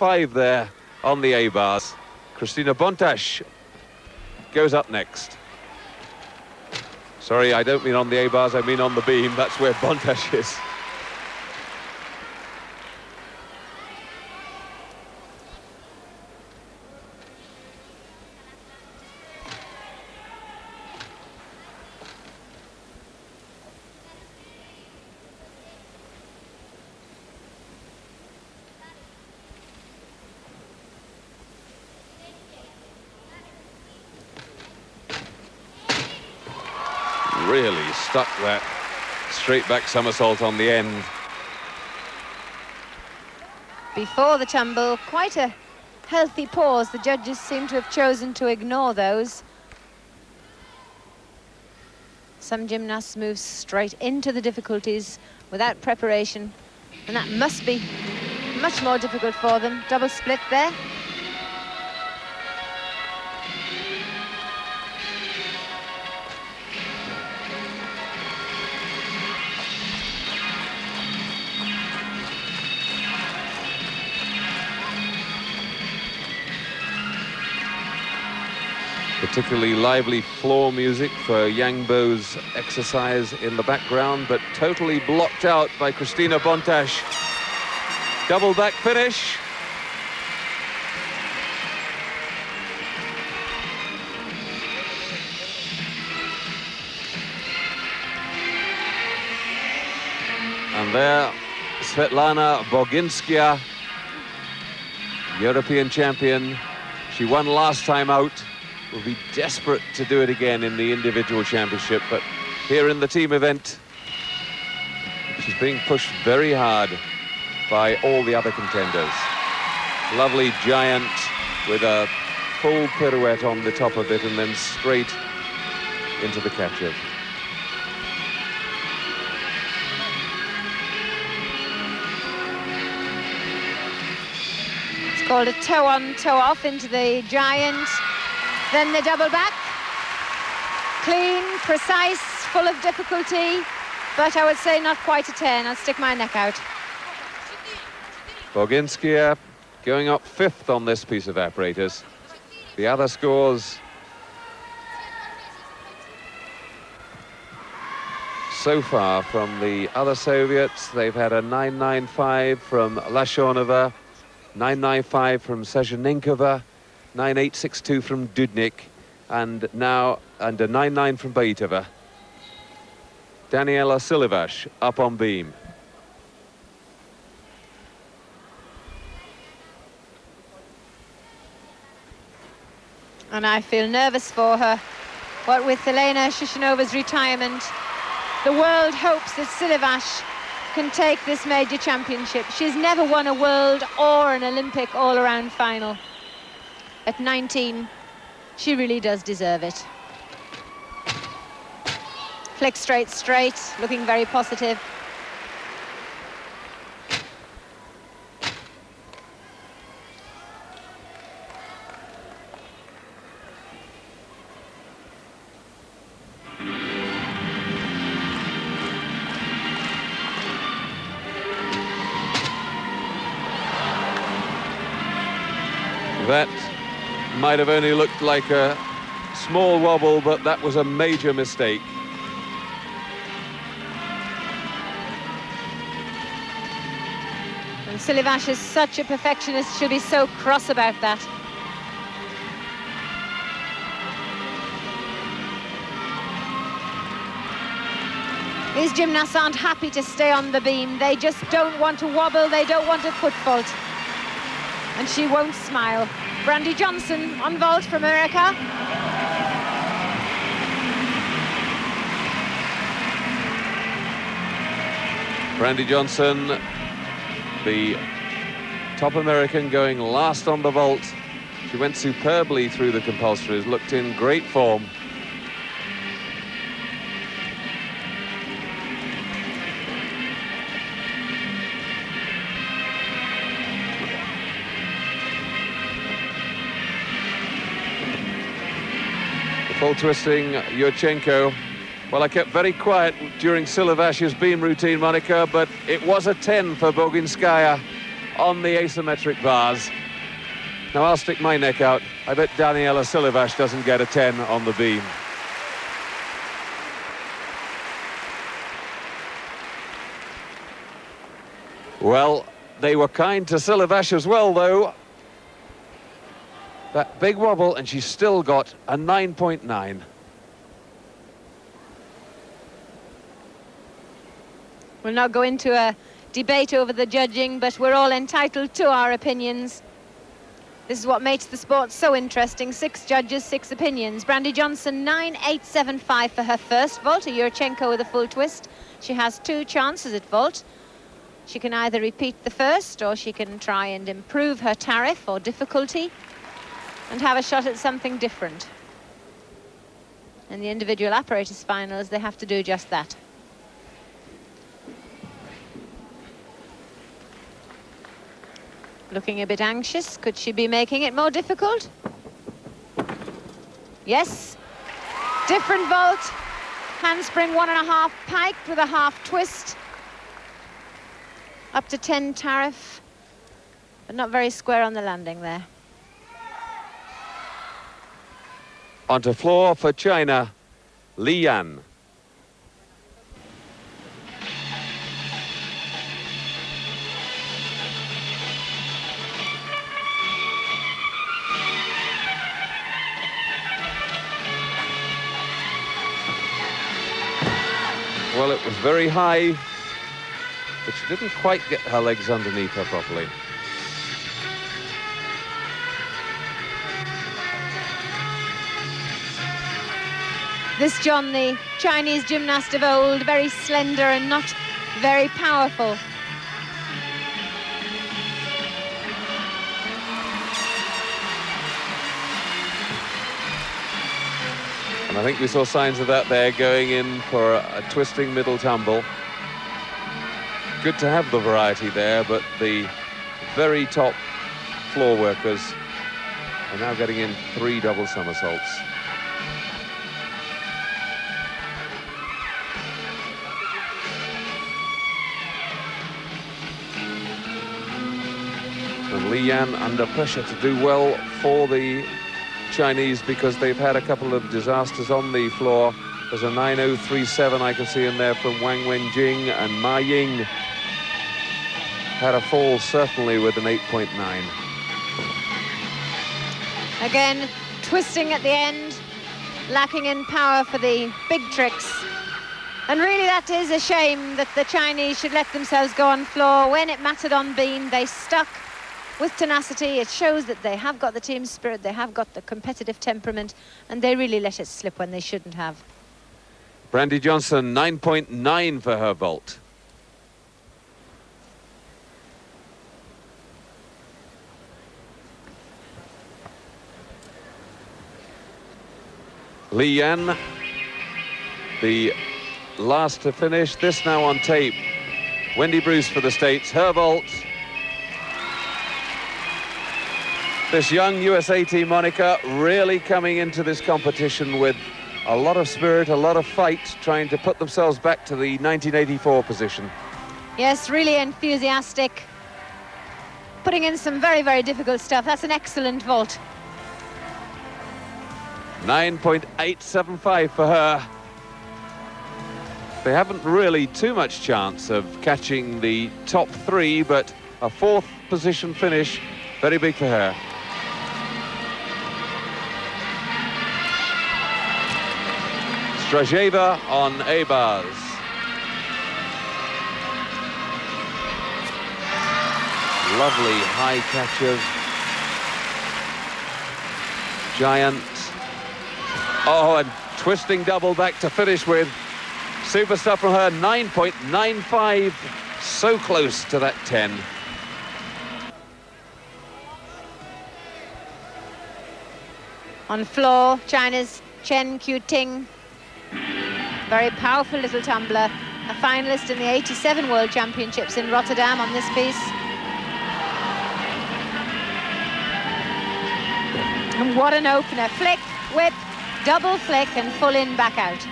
5 there on the A-bars. Kristina Bontas goes up next. Sorry, I don't mean on the A-bars, I mean on the beam. That's where Bontas is. Really stuck that straight back somersault on the end. Before the tumble, quite a healthy pause. The judges seem to have chosen to ignore those. Some gymnasts move straight into the difficulties without preparation, and that must be much more difficult for them. Double split there. Particularly lively floor music for Yang Bo's exercise in the background, but totally blocked out by Kristina Bontas. Double back finish. And there, Svetlana Boginskaya, European champion. She won last time out. Will be desperate to do it again in the individual championship, but here in the team event, she's being pushed very hard by all the other contenders. Lovely giant with a full pirouette on the top of it and then straight into the catch-up. It's called a toe-on, toe-off into the giant. Then the double back, clean, precise, full of difficulty, but I would say not quite a 10. I'll stick my neck out. Boginskaya going up 5th on this piece of apparatus. The other scores so far from the other Soviets, they've had a 995 from Lashonova, 995 from Sezhenenkova, 9862 from Dudnik, and now under 99 from Baitova. Daniela Silivash up on beam. And I feel nervous for her. What with Elena Shishinova's retirement, the world hopes that Silivash can take this major championship. She's never won a world or an Olympic all-around final. At 19, she really does deserve it. Flick straight, straight, looking very positive. That might have only looked like a small wobble, but that was a major mistake. And Silivash is such a perfectionist, she'll be so cross about that. These gymnasts aren't happy to stay on the beam. They just don't want to wobble, they don't want a foot fault. And she won't smile. Brandy Johnson on vault from America. Brandy Johnson, the top American, going last on the vault. She went superbly through the compulsories, looked in great form. Full twisting Yurchenko. Well, I kept very quiet during Silivash's beam routine, Monica, but it was a 10 for Boginskaya. on the asymmetric bars. Now I'll stick my neck out. I bet Daniela Silivash doesn't get a 10 on the beam. Well, they were kind to Silivash as well, though. That big wobble, and she's still got a 9.9. We'll not go into a debate over the judging, but we're all entitled to our opinions. This is what makes the sport so interesting. 6 judges, 6 opinions. Brandy Johnson, 9.875 for her first vault. A Yurchenko with a full twist. She has 2 chances at vault. She can either repeat the first, or she can try and improve her tariff or difficulty and have a shot at something different. In the individual apparatus finals, they have to do just that. Looking a bit anxious. Could she be making it more difficult? Yes. Different vault. Handspring 1.5 piked with a half twist. Up to 10 tariff, but not very square on the landing there. Onto floor for China, Li Yan. Well, it was very high, but she didn't quite get her legs underneath her properly. This John, the Chinese gymnast of old, very slender and not very powerful. And I think we saw signs of that there, going in for a twisting middle tumble. Good to have the variety there, but the very top floor workers are now getting in 3 double somersaults. And Li Yan under pressure to do well for the Chinese, because they've had a couple of disasters on the floor. There's a 9.037 I can see in there from Wang Wenjing, and Ma Ying had a fall certainly with an 8.9. Again, twisting at the end, lacking in power for the big tricks. And really that is a shame that the Chinese should let themselves go on floor. When it mattered on beam, they stuck with tenacity. It shows that they have got the team spirit, they have got the competitive temperament, and they really let it slip when they shouldn't have. Brandy Johnson, 9.9 for her vault. Li Yan, the last to finish. This now on tape. Wendy Bruce for the States, her vault. This young USA team, Monica, really coming into this competition with a lot of spirit, a lot of fight, trying to put themselves back to the 1984 position. Yes, really enthusiastic. Putting in some very, very difficult stuff. That's an excellent vault. 9.875 for her. They haven't really too much chance of catching the top 3, but a 4th position finish, very big for her. Strajeva on A bars. Lovely high catch of Giant. Oh, and twisting double back to finish with. Super stuff from her, 9.95. So close to that 10. On floor, China's Chen Qiuting. Very powerful little tumbler. A finalist in the 87 World Championships in Rotterdam on this piece. And what an opener. Flick, whip, double flick and full in, back out.